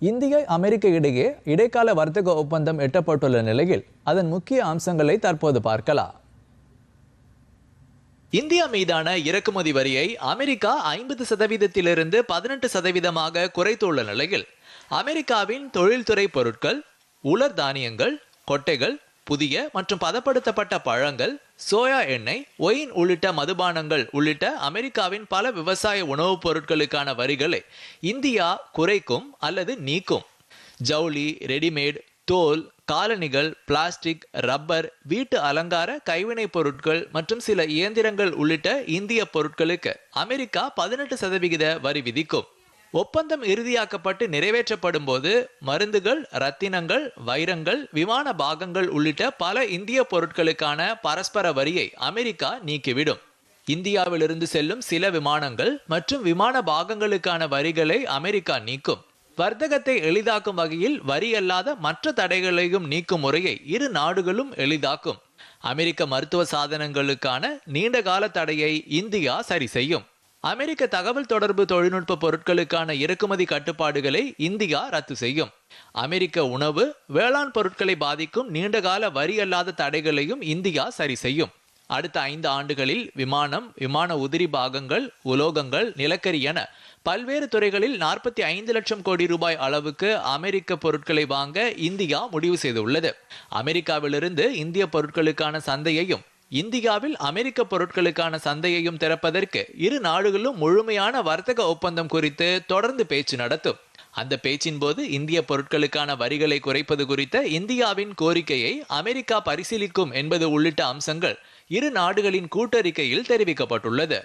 இந்திய அமெரிக்க இடையே இடைக்கால வர்த்தக ஒப்பந்தம் எட்டப்பட்டுள்ள நிலையில் அதன் முக்கிய அம்சங்களை தற்போது பார்க்கலாம். இந்தியா மீதான இறக்குமதி வரியை அமெரிக்கா 50%-இலிருந்து 18% குறைத்துள்ள நிலையில் அமெரிக்காவின் தொழில்துறை பொருட்கள், உலர் தானியங்கள், கொட்டைகள், புதிய மற்றும் பதப்படுத்தப்பட்ட பழங்கள், சோயா எண்ணெய், ஒயின் உள்ளிட்ட மதுபானங்கள் உள்ளிட்ட அமெரிக்காவின் பல விவசாய உணவுப் பொருட்களுக்கான வரிகளை இந்தியா குறைக்கும் அல்லது நீக்கும். ஜவுளி, ரெடிமேட், தோல், காலணிகள், பிளாஸ்டிக், ரப்பர், வீட்டு அலங்கார கைவினைப் பொருட்கள் மற்றும் சில இயந்திரங்கள் உள்ளிட்ட இந்திய பொருட்களுக்கு அமெரிக்கா 18% வரி விதிக்கும். ஒப்பந்தம் இறுதியாக்கப்பட்டு நிறைவேற்றப்படும் போது மருந்துகள், ரத்தினங்கள், வைரங்கள், விமான பாகங்கள் உள்ளிட்ட பல இந்திய பொருட்களுக்கான பரஸ்பர வரியை அமெரிக்கா நீக்கிவிடும். இந்தியாவிலிருந்து செல்லும் சில விமானங்கள் மற்றும் விமான பாகங்களுக்கான வரிகளை அமெரிக்கா நீக்கும். வர்த்தகத்தை எளிதாக்கும் வகையில் வரி அல்லாத மற்ற தடைகளையும் நீக்கும் முறையை இரு நாடுகளும் எளிதாக்கும். அமெரிக்க மருத்துவ சாதனங்களுக்கான நீண்டகால தடையை இந்தியா சரி செய்யும். அமெரிக்க தகவல் தொடர்பு தொழில்நுட்ப பொருட்களுக்கான இறக்குமதி கட்டுப்பாடுகளை இந்தியா ரத்து செய்யும். அமெரிக்க உணவு, வேளாண் பொருட்களை பாதிக்கும் நீண்டகால வரி அல்லாத தடைகளையும் இந்தியா சரி செய்யும். அடுத்த 5 ஆண்டுகளில் விமானம், விமான உதிரி பாகங்கள், உலோகங்கள், நிலக்கரி என பல்வேறு துறைகளில் 45 லட்சம் கோடி ரூபாய் அளவுக்கு அமெரிக்க பொருட்களை வாங்க இந்தியா முடிவு செய்துள்ளது. அமெரிக்காவிலிருந்து இந்திய பொருட்களுக்கான சந்தையையும் இந்தியாவில் அமெரிக்க பொருட்களுக்கான சந்தையையும் திறப்பதற்கு இரு நாடுகளும் முழுமையான வர்த்தக ஒப்பந்தம் குறித்து தொடர்ந்து பேச்சு நடத்தும். அந்த பேச்சின் போது இந்திய பொருட்களுக்கான வரிகளை குறைப்பது குறித்த இந்தியாவின் கோரிக்கையை அமெரிக்கா பரிசீலிக்கும் என்பது உள்ளிட்ட அம்சங்கள் இரு நாடுகளின் கூட்டறிக்கையில் தெரிவிக்கப்பட்டுள்ளது.